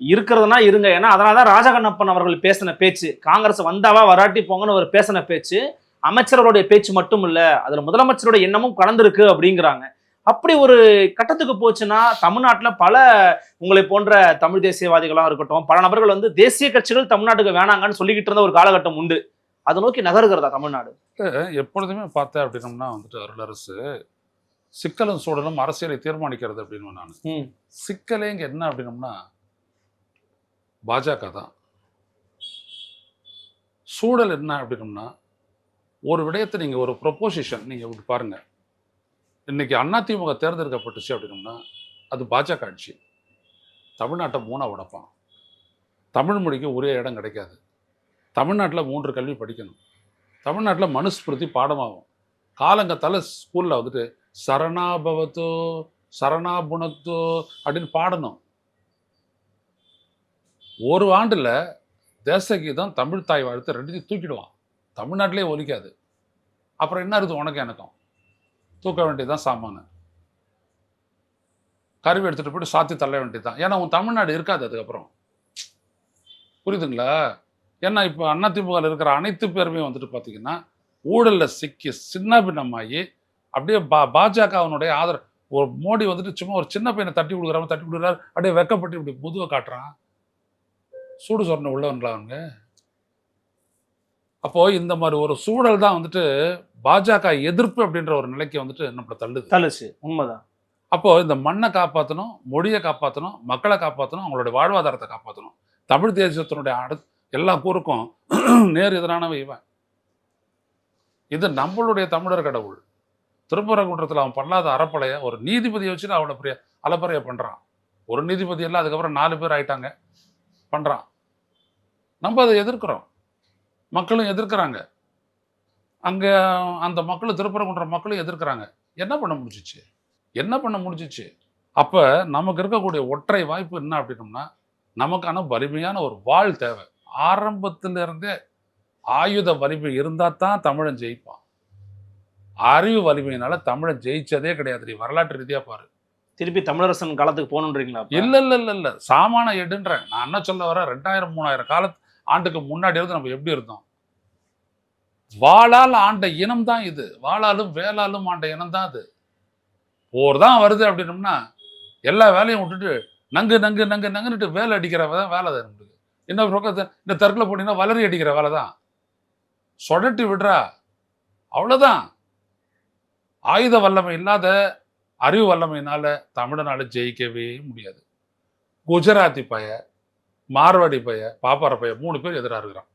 Speaker 2: இருக்கிறதுனா இருங்க. ஏன்னா அதனாலதான் ராஜகண்ணப்பன் அவர்கள் பேசின பேச்சு, காங்கிரஸ் வந்தாவா வராட்டி போங்கன்னு ஒரு பேசின பேச்சு அமைச்சர்களுடைய பேச்சு மட்டும் இல்ல, அதுல முதலமைச்சருடைய எண்ணமும் கலந்துருக்கு அப்படிங்கிறாங்க. அப்படி ஒரு கட்டத்துக்கு போச்சுன்னா தமிழ்நாட்டுல பல உங்களை போன்ற தமிழ் தேசியவாதிகளா இருக்கட்டும், பல நபர்கள் வந்து தேசிய கட்சிகள் தமிழ்நாட்டுக்கு வேணாங்கன்னு சொல்லிக்கிட்டு இருந்த ஒரு காலகட்டம் உண்டு. அதை நோக்கி நகருகிறதா தமிழ்நாடு?
Speaker 3: எப்பொழுதுமே பார்த்தேன் அப்படின்னோம்னா வந்துட்டு அருளரசு சிக்கலும் சூழலும் அரசியலை தீர்மானிக்கிறது அப்படின்னு நான் சிக்கலே இங்க என்ன அப்படின்னோம்னா பாஜக தான். சூழல் என்ன அப்படின்னோம்னா ஒரு விடயத்தை நீங்க ஒரு ப்ரொபோசிஷன் நீங்க பாருங்க. இன்னைக்கு அதிமுக தேர்ந்தெடுக்கப்பட்டுச்சு அப்படின்னோம்னா அது பாஜக ஆட்சி. தமிழ்நாட்டை 3 உடைப்பான். தமிழ் மொழிக்கு ஒரே இடம் கிடைக்காது. தமிழ்நாட்டில் 3 கல்வி படிக்கணும். தமிழ்நாட்டில் மனுஸ்மிருதி பாடமாகும். காலங்கத்தால ஸ்கூல்ல வந்துட்டு சரணாபவத்தோ சரணாபுணத்தோ அப்படின்னு பாடணும். ஒரு ஆண்டுல தேசகீதம் தமிழ் தாய் வாழ்த்து ரெண்டுத்தையும் தூக்கிடுவான். தமிழ்நாட்டிலே ஒலிக்காது. அப்புறம் என்ன இருக்குது உனக்கு எனக்கும்? தூக்க வேண்டியதுதான் சாமான. கருவி எடுத்துட்டு போயிட்டு சாத்தி தள்ள வேண்டியதுதான். ஏன்னா உன் தமிழ்நாடு இருக்காது அதுக்கப்புறம். புரியுதுங்களா? ஏன்னா இப்போ அதிமுகவில் இருக்கிற அனைத்து பேருமே வந்துட்டு பார்த்தீங்கன்னா ஊழல்ல சிக்கி சின்ன பின்னமாகி அப்படியே பாஜகவினுடைய ஆதரவு. ஒரு மோடி வந்துட்டு சும்மா ஒரு சின்ன பையனை தட்டி கொடுக்குறாரு, அப்படியே வெக்கப்பட்டு இப்படி முதுவை காட்டுறான். சூடு சொன்ன உள்ளவங்களா அவங்க? அப்போ இந்த மாதிரி ஒரு சூழல் தான் வந்துட்டு பாஜக எதிர்ப்பு அப்படின்ற ஒரு நிலைக்கு வந்துட்டு நம்மளை
Speaker 2: தள்ளுச்சு. உண்மைதான்.
Speaker 3: அப்போ இந்த மண்ணை காப்பாற்றணும், மொழியை காப்பாற்றணும், மக்களை காப்பாற்றணும், அவங்களுடைய வாழ்வாதாரத்தை காப்பாற்றணும். தமிழ் தேசத்தினுடைய எல்லா கூறுக்கும் நேர் எதிரானவை இவன். இது நம்மளுடைய தமிழர் கடவுள். திருப்பரங்குன்றத்தில் அவன் பண்ணாத அறப்பலைய ஒரு நீதிபதியை வச்சுட்டு அவ்வளோ பெரிய அலப்பறைய பண்றான். ஒரு நீதிபதி எல்லாம் அதுக்கப்புறம் 4 பேர் ஆயிட்டாங்க பண்றான். நம்ம அதை எதிர்க்கிறோம், மக்களும் எதிர்க்கிறாங்க. அங்க அந்த மக்களும் திருப்பரங்குன்ற மக்களும் எதிர்க்கிறாங்க. என்ன பண்ண முடிஞ்சிச்சு? அப்ப நமக்கு இருக்கக்கூடிய ஒற்றை வாய்ப்பு என்ன அப்படின்னோம்னா, நமக்கான வலிமையான ஒரு வாழ் தேவை. ஆரம்பத்திலிருந்தே ஆயுத வலிமை இருந்தா தான் தமிழன் ஜெயிப்பான். அறிவு வலிமையினால தமிழன் ஜெயிச்சதே கிடையாது. நீ வரலாற்று ரீதியா பாரு.
Speaker 2: திருப்பி தமிழரசன் காலத்துக்கு போகணுன்றீங்களா?
Speaker 3: இல்ல சாமான எடுன்றேன். நான் என்ன சொல்ல வர, 2000-3000 ஆண்டுக்கு முன்னாடி இருந்து நம்ம எப்படி இருந்தோம்? வாளால் ஆண்ட இனம் தான் இது. வாளாலும் வேளாலும் ஆண்ட இனம் தான் அது. போர் தான் வருது அப்படின்னோம்னா எல்லா வேலையும் விட்டுட்டு நங்குன்னுட்டு வேலை அடிக்கிற வேலை தான் நம்மளுக்கு. இன்னொரு பக்கத்தை இந்த தற்கொலை போனீங்கன்னா வளரி அடிக்கிற வேலை தான். சொடட்டி விடுறா, அவ்வளவுதான். ஆயுத வல்லமை இல்லாத அறிவு வல்லமையினால தமிழனால ஜெயிக்கவே முடியாது. குஜராத்தி பைய, மார்வாடி பைய, பாப்பார பைய 3 பேர் எதிராக இருக்கிறான்.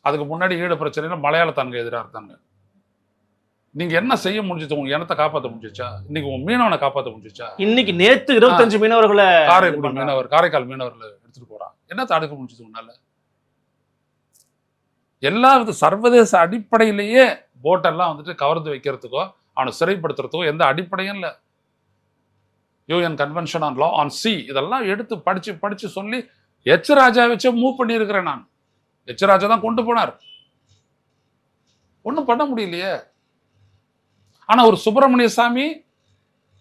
Speaker 3: அதுக்கு முன்னாடி ஈழ பிரச்சனையில மலையாளத்தானுங்க எதிராக இருந்தாங்க. நீங்க என்ன செய்ய முடிஞ்சது? உங்க இனத்தை காப்பாற்ற முடிஞ்சிச்சா? இன்னைக்கு உங்க மீனவனை காப்பாற்ற முடிஞ்சிச்சா?
Speaker 2: இன்னைக்கு நேத்து 25 மீனவர்களை
Speaker 3: காரைக்கால் மீனவர்களை எடுத்துட்டு போறான். என்ன தடுக்க முடிஞ்சது உன்னால? எல்லா சர்வதேச அடிப்படையிலேயே போட்டெல்லாம் வந்துட்டு கவர்ந்து வைக்கிறதுக்கோ அவனை சிறைப்படுத்துறதுக்கோ எந்த அடிப்படையும் இல்லை. UN convention on law on C இதெல்லாம் எடுத்து படிச்சு சொல்லி எச் ராஜா வச்சு மூவ் பண்ணி இருக்கிறேன் நான். எச் ராஜா தான் கொண்டு போனார். ஒன்றும் பண்ண முடியலையே. ஆனா ஒரு சுப்பிரமணிய சாமி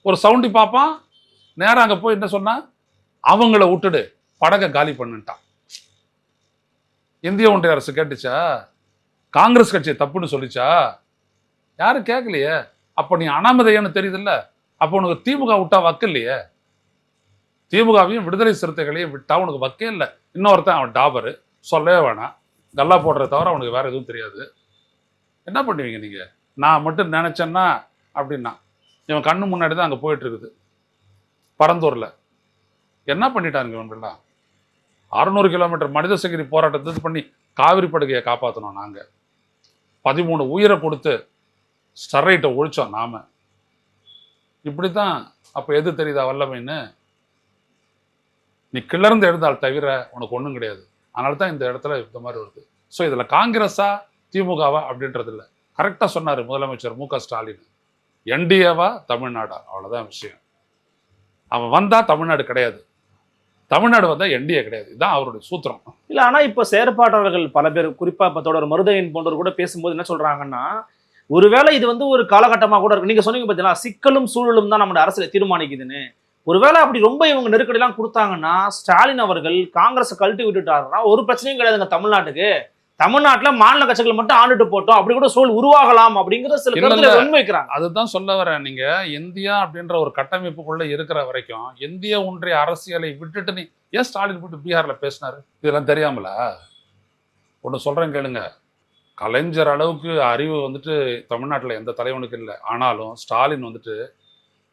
Speaker 3: ஒரு சவுண்டி பாப்பான், நேரம் அங்க போய் என்ன சொன்னா, அவங்கள விட்டுடு, படகை காலி பண்ணுட்டான். இந்திய ஒன்றிய அரசு கேட்டுச்சா? காங்கிரஸ் கட்சி தப்புன்னு சொல்லிச்சா? யாரும் கேட்கலையே. அப்ப நீ அனாமதையான்னு தெரியுதுல்ல. அப்போ உனக்கு திமுக விட்டா வக்கு இல்லையே. திமுகவையும் விடுதலை சிறுத்தைகளையும் விட்டா உனக்கு வக்கே இல்லை. இன்னொருத்தன் அவன் டாபரு, சொல்லவே வேணாம், கல்லா போடுறத தவிர அவனுக்கு வேற எதுவும் தெரியாது. என்ன பண்ணுவீங்க நீங்க? நான் மட்டும் நினைச்சேன்னா அப்படின்னா இவன் கண்ணு முன்னாடி தான் அங்கே போயிட்டு இருக்குது பரந்தூர்ல. என்ன பண்ணிட்டாங்க இவங்கெல்லாம்? 600 கிலோமீட்டர் மனித சங்கிலி போராட்டத்தை பண்ணி காவிரி படுகையை காப்பாற்றணும். நாங்க 13 உயிரை கொடுத்து ஸ்டெர்லைட்டை ஒழிச்சோம் நாம. இப்படித்தான். அப்ப எது தெரியுதா வல்லமைன்னு? நீ கிளர்ந்து எழுந்தால் தவிர உனக்கு ஒன்றும் கிடையாது. அதனால தான் இந்த இடத்துல இந்த மாதிரி வருது. ஸோ இதுல காங்கிரஸா திமுகவா அப்படின்றது இல்லை. கரெக்டா சொன்னாரு முதலமைச்சர் மு க ஸ்டாலின். என்டிஏவா தமிழ்நாடா, அவ்வளவுதான் விஷயம். அவன் வந்தா தமிழ்நாடு கிடையாது, தமிழ்நாடு வந்தா என்டிஏ கிடையாது. இதுதான் அவருடைய சூத்திரம்.
Speaker 2: இல்ல ஆனா இப்ப செயற்பாட்டாளர்கள் பல பேர், குறிப்பா இப்ப தொடர் மருதையன் போன்றவர் கூட பேசும்போது என்ன சொல்றாங்கன்னா, ஒருவேளை இது ஒரு காலகட்டமா கூட இருக்கு. நீங்க சொன்னீங்க பார்த்தீங்களா, சிக்கலும் சூழலும் தான் நம்மளோட அரசியலை தீர்மானிக்குதுன்னு. ஒருவேளை அப்படி ரொம்ப இவங்க நெருக்கடி எல்லாம் கொடுத்தாங்கன்னா, ஸ்டாலின் அவர்கள் காங்கிரஸை கழட்டி விட்டுட்டாருன்னா ஒரு பிரச்சனையும் கிடையாதுங்க தமிழ்நாட்டுக்கு. தமிழ்நாட்டுல மாநில கட்சிகள் மட்டும் ஆண்டுட்டு போட்டோம், அப்படி கூட சூழல் உருவாகலாம் அப்படிங்கிற சில கருத்துல முன்வைக்கிறாங்க.
Speaker 3: அதுதான் சொல்ல வரேன். நீங்க இந்தியா அப்படின்ற ஒரு கட்டமைப்புக்குள்ள இருக்கிற வரைக்கும் இந்திய ஒன்றிய அரசியலை விட்டுட்டு நீ ஏன் ஸ்டாலின் போட்டு பீகார்ல பேசினாரு? இதெல்லாம் தெரியாமலா? ஒண்ணு சொல்றேன் கேளுங்க. கலைஞர் அளவுக்கு அறிவு தமிழ்நாட்டில் எந்த தலைவனுக்கு இல்லை. ஆனாலும் ஸ்டாலின்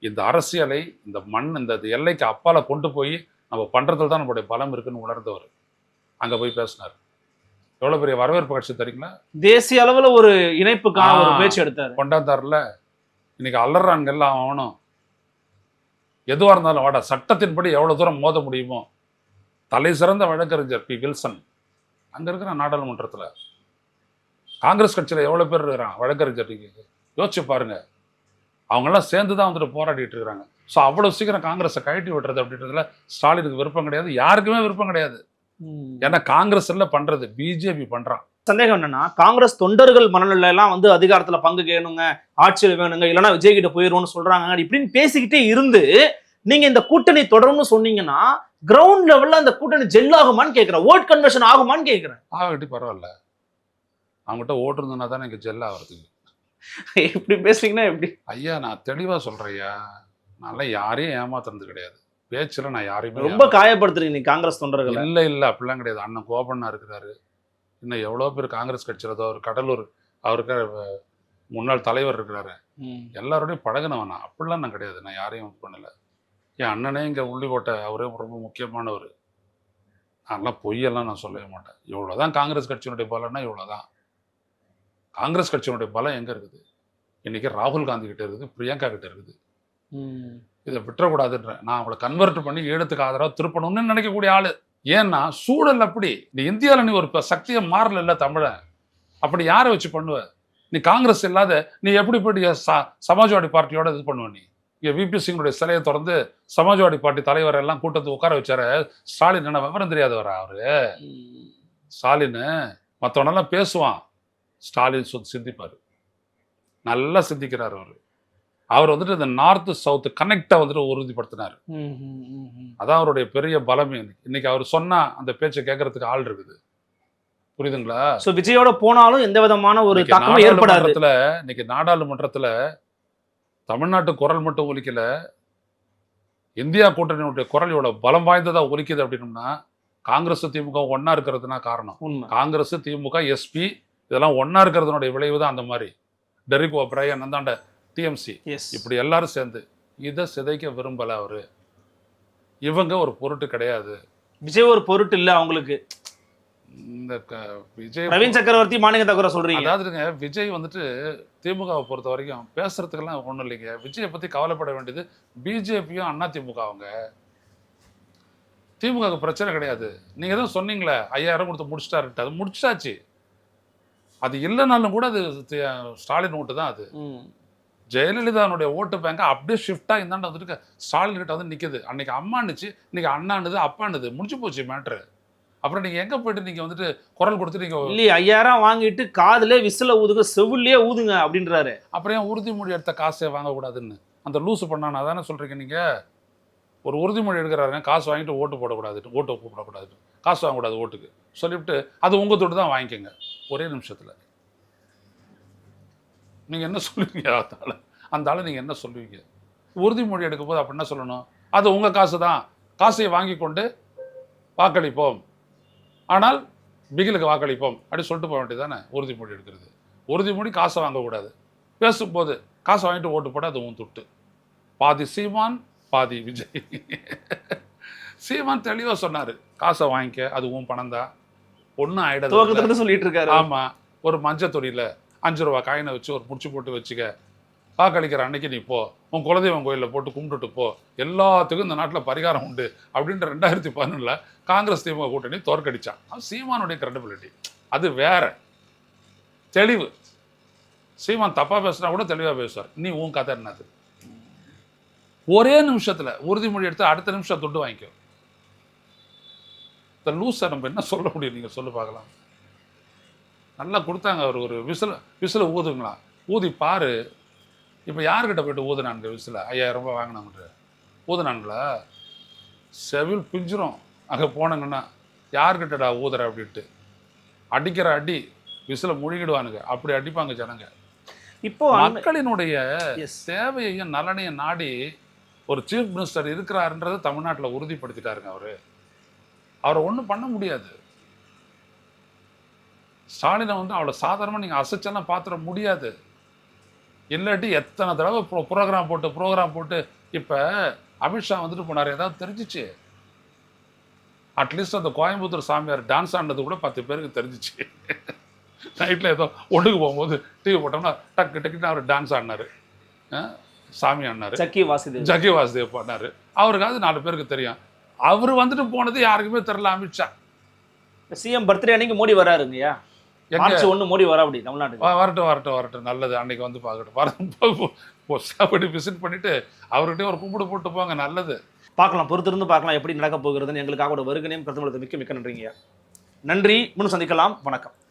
Speaker 3: இந்த அரசியலை இந்த மண் இந்த எல்லைக்கு அப்பால கொண்டு போய் நம்ம பண்றதுல தான் நம்மளுடைய பலம் இருக்குன்னு உணர்ந்தவர். அங்க போய் பேசினார். எவ்வளவு பெரிய வரவேற்பு கட்சி தெரியுங்களா?
Speaker 2: தேசிய அளவுல ஒரு இணைப்புக்கான ஒரு பேச்சு எடுத்தார்,
Speaker 3: கொண்டாந்தார்ல. இன்னைக்கு அலறான்கள் எல்லாம் ஆகணும். எதுவா இருந்தாலும் வாடா, சட்டத்தின்படி எவ்வளவு தூரம் மோத முடியுமோ. தலை சிறந்த வழக்கறிஞர் பி வில்சன் அங்க இருக்கிற நாடாளுமன்றத்துல. காங்கிரஸ் கட்சியில எவ்வளவு பேர் இருக்கிறான் வழக்கறிஞர்? யோசிச்சு பாருங்க. அவங்கெல்லாம் சேர்ந்து தான் வந்துட்டு போராடிட்டு இருக்கிறாங்க. ஸோ அவ்வளோ சீக்கிரம் காங்கிரஸை கழட்டி விட்டுறது அப்படின்றதுல ஸ்டாலினுக்கு விருப்பம் கிடையாது, யாருக்குமே விருப்பம் கிடையாது. ஏன்னா காங்கிரஸ் எல்லாம் பண்றது, பிஜேபி பண்றான்.
Speaker 2: சந்தேகம் என்னன்னா, காங்கிரஸ் தொண்டர்கள் மனநிலை எல்லாம் வந்து அதிகாரத்துல பங்கு கேணுங்க, ஆட்சியில் வேணுங்க, இல்லைன்னா விஜய் கிட்ட போயிருவோம்னு சொல்றாங்க இப்படின்னு பேசிக்கிட்டே இருந்து நீங்க இந்த கூட்டணி தொடரும்னு சொன்னீங்கன்னா கிரவுண்ட் லெவல்ல அந்த கூட்டணி ஜெல் ஆகுமான்னு கேட்கிறேன், ஓட் கன்வர்ஷன் ஆகுமான்னு கேட்கிறேன்.
Speaker 3: ஆகட்டி பரவாயில்ல, அவங்ககிட்ட ஓட்டு இருந்ததுன்னா தானே இங்கே ஜெல் ஆகிறதுக்கு.
Speaker 2: எப்படி பேசுறீங்கன்னா எப்படி
Speaker 3: ஐயா? நான் தெளிவா சொல்றேன் ஐயா, நல்லா யாரையும் ஏமாத்துறது கிடையாது, பேச்சுல நான் யாரையுமே
Speaker 2: ரொம்ப காயப்படுத்துறீங்க நீ காங்கிரஸ் தொண்டர்கள்.
Speaker 3: இல்ல அப்படிலாம் கிடையாது. அண்ணன் கோபண்ணா இருக்கிறாரு, இன்னும் எவ்வளோ பேர் காங்கிரஸ் கட்சியில், அவர் கடலூர் அவருக்கு முன்னாள் தலைவர் இருக்கிறாரு, எல்லாரோடையும் பழகினவனா, அப்படிலாம் நான் கிடையாது. நான் யாரையும் பண்ணல. என் அண்ணனே இங்கே உள்ளிக்கோட்டை, அவரே ரொம்ப முக்கியமானவர். அதெல்லாம் பொய்யெல்லாம் நான் சொல்லவே மாட்டேன். இவ்வளோதான் காங்கிரஸ் கட்சியினுடைய பலம்னா இவ்வளோதான். காங்கிரஸ் கட்சியினுடைய பலம் எங்கே இருக்குது? இன்னைக்கு ராகுல் காந்தி கிட்ட இருக்குது, பிரியங்கா கிட்ட இருக்குது. இதை விட்டுறக்கூடாதுன்ற, நான் அவங்கள கன்வெர்ட் பண்ணி ஈழத்துக்கு ஆதரவாக திருப்பணும்னு நினைக்கக்கூடிய ஆளு. ஏன்னா சூழல் அப்படி. நீ இந்தியாவில் நீ ஒரு சக்தியை மாறல இல்லை தமிழன், அப்படி யாரை வச்சு பண்ணுவ? நீ காங்கிரஸ் இல்லாத நீ எப்படி போயிட்டு சமாஜ்வாடி பார்ட்டியோட இது பண்ணுவ? நீ இங்கே விபி சிங்கனுடைய சிலையை திறந்து சமாஜ்வாடி பார்ட்டி தலைவர் எல்லாம் கூட்டத்தை உட்கார வச்சார ஸ்டாலின். என்ன விவரம் தெரியாதவரா அவரு? ஸ்டாலின் மற்றவனெல்லாம் பேசுவான், ஸ்டாலின் சிந்திப்பாரு, நல்லா சிந்திக்கிறார் அவரு. அவர் வந்துட்டு இந்த நார்த் சவுத் கனெக்டை வந்துட்டு உறுதிப்படுத்தினார். அதான் அவருடைய பெரிய பலமே. இன்னைக்கு அவர் சொன்னா அந்த பேச்சை கேட்கறதுக்கு ஆள் இருக்குது, புரியுதுங்களா?
Speaker 2: சோ விஜயோட போனாலும் எந்த விதமான ஒரு தாக்கமும் ஏற்படாது.
Speaker 3: இன்னைக்கு நாடாளுமன்றத்துல தமிழ்நாட்டு குரல் மட்டும் ஒலிக்கல, இந்தியா கூட்டணியுடைய குரல் இவ்வளவு பலம் வாய்ந்ததா ஒலிக்குது அப்படின்னம்னா காங்கிரஸ் திமுக ஒன்னா இருக்கிறதுனா காரணம். காங்கிரஸ் திமுக எஸ்பி இதெல்லாம் ஒன்னா இருக்கிறதுனுடைய விளைவு தான் அந்த மாதிரி. டெரிக் ஓப்ரையன் அந்தாண்ட டிஎம்சி இப்படி எல்லாரும் சேர்ந்து இதை சிதைக்க விரும்பல அவரு. இவங்க ஒரு பொருட்டு கிடையாது,
Speaker 2: விஜய் ஒரு பொருட்டு இல்ல அவங்களுக்கு.
Speaker 3: இந்த விஜய்
Speaker 2: பிரவீன் சக்கரவர்த்தி மாநில தகவலை சொல்றீங்க.
Speaker 3: அதாவதுங்க, விஜய் வந்துட்டு திமுகவை பொறுத்த வரைக்கும் பேசுறதுக்கெல்லாம் ஒண்ணும் இல்லைங்க. விஜயை பத்தி கவலைப்பட வேண்டியது பிஜேபியும் அதிமுக. அவங்க திமுக பிரச்சனை கிடையாது. நீங்க எதுவும் சொன்னீங்களே 5000 கொடுத்து முடிச்சிட்டாரு, அது முடிச்சாச்சு. அது இல்லைனாலும் கூட அது ஸ்டாலின் ஓட்டு தான். அது ஜெயலலிதாவுடைய ஓட்டு பேங்க அப்படியே ஷிஃப்டா இந்தாண்ட வந்துட்டு ஸ்டாலின் கிட்ட வந்து நிக்குது. அன்னைக்கு அம்மானுச்சு, இன்னைக்கு அண்ணானுது அப்பானுது, முடிச்சு போச்சு மேட்ரு. அப்புறம் நீங்க எங்க போயிட்டு நீங்க வந்துட்டு குரல் கொடுத்து நீங்க
Speaker 2: இல்லையே 5000 வாங்கிட்டு காதுல விசில ஊதுங்க, செவிலே ஊதுங்க அப்படின்றாரு.
Speaker 3: அப்புறம் ஏன் உறுதிமொழி எடுத்த காசை வாங்கக்கூடாதுன்னு அந்த லூசு பண்ணானா தானே சொல்றீங்க நீங்க? ஒரு உறுதிமொழி எடுக்கிறாருங்க, காசு வாங்கிட்டு ஓட்டு போடக்கூடாது, ஓட்டு கூப்பிடக்கூடாது, காசு வாங்கக்கூடாது ஓட்டுக்கு சொல்லிவிட்டு அது உங்க தொட்டு தான் வாங்கிக்கோங்க ஒரே நிமிஷத்துல. நீங்க என்ன சொல்லுவீங்க? அந்த ஆளை நீங்க என்ன சொல்லுவீங்க? உறுதிமொழி எடுக்கும் போது அப்படி என்ன சொல்லணும்? அது உங்க காசு தான், காசையை வாங்கி கொண்டு வாக்களிப்போம், ஆனால் பிகிலுக்கு வாக்களிப்போம் அப்படி சொல்லிட்டு போக வேண்டியது தானே உறுதிமொழி எடுக்கிறது. உறுதிமொழி காசை வாங்கக்கூடாது, பேசும்போது காசை வாங்கிட்டு ஓட்டு போட அது உன் தொட்டு. பாதி சீமான் பாதி விஜய். சீமான் தெளிவா சொன்னாரு, காசை வாங்கிக்க, அது உன் பணம் தான், ஒன்றும் ஆயிடாது
Speaker 2: சொல்லிட்டு இருக்காரு.
Speaker 3: ஆமா, ஒரு மஞ்சள் தொடியில 5 ரூபா காயினை வச்சு ஒரு முடிச்சு போட்டு வச்சுக்க, வாக்களிக்கிற அன்னைக்கு நீ போ, உன் குலதெய்வம் கோயிலில் போட்டு கும்பிட்டுட்டு போ, எல்லாத்துக்கும் இந்த நாட்டில் பரிகாரம் உண்டு அப்படின்ற 2011 காங்கிரஸ் திமுக கூட்டணி தோற்கடிச்சான். சீமானுடைய கிரெடிபிலிட்டி அது வேற. தெளிவு. சீமான் தப்பா பேசுனா கூட தெளிவா பேசுவார். நீ உன் கதை என்னது? ஒரே நிமிஷத்துல உறுதிமொழி எடுத்து அடுத்த நிமிஷம் தொட்டு வாங்கிக்கோ. இந்த லூஸை நம்ம என்ன சொல்ல முடியும்? நீங்க சொல்லு பார்க்கலாம். நல்லா கொடுத்தாங்க அவர் ஒரு விசில ஊதுங்களா, ஊதி பாரு. இப்போ யார்கிட்ட போய்ட்டு ஊதுனானுங்க விசில? 5000 ரூபாய் வாங்கினாங்க ஊதுனானுங்களா? செவில் பிஞ்சிரும். அங்கே போனாங்கன்னா யார்கிட்டடா ஊதுற அப்படின்ட்டு அடிக்கிற அடி விசில முழுகிடுவானுங்க, அப்படி அடிப்பாங்க ஜனங்க. இப்போ மக்களினுடைய தேவையையும் நலனையும் நாடி ஒரு சீஃப் மினிஸ்டர் இருக்கிறாருன்றதை தமிழ்நாட்டில் உறுதிப்படுத்திட்டாருங்க அவரு. அவரை ஒன்றும் பண்ண முடியாது. ஸ்டாலினை வந்து அவ்வளோ சாதாரணமாக நீங்கள் அசைச்செல்லாம் பார்த்துட முடியாது. இல்லாட்டி எத்தனை தடவை ப்ரோக்ராம் போட்டு இப்போ அமித்ஷா வந்துட்டு போனார், ஏதாவது தெரிஞ்சிச்சு? அட்லீஸ்ட் அந்த கோயம்புத்தூர் சாமியார் டான்ஸ் ஆனது கூட 10 பேருக்கு தெரிஞ்சிச்சு. நைட்டில் ஏதோ ஒன்றுக்கு போகும்போது டிவி போட்டோம்னா டக்கு டக்குன்னு அவர் டான்ஸ் ஆடினார், சாமி ஆடினார், ஜக்கி வாசுதேவ் பண்ணார். அவருக்காவது 4 பேருக்கு தெரியும். அவர் வந்துட்டு போனது யாருக்குமே தெரியல. அமித்ஷா
Speaker 2: சிஎம் பர்த்டே அன்னைக்கு மோடி வராருங்கய்யா. மார்ச் 1 மோடி வரா அப்படி தமிழ்நாட்டுக்கு.
Speaker 3: வரட்டும் நல்லது. அன்னைக்கு வந்து பார்க்கட்டும், விசிட் பண்ணிட்டு அவர்கிட்ட ஒரு கும்பிடு போட்டு போங்க, நல்லது.
Speaker 2: பார்க்கலாம், பொறுத்திருந்து பார்க்கலாம் எப்படி நடக்க போகிறதுன்னு. எங்களுக்காக வருகனையும் கருத்து மிக்க நன்றிங்க. நன்றி, இன்னும் சந்திக்கலாம். வணக்கம்.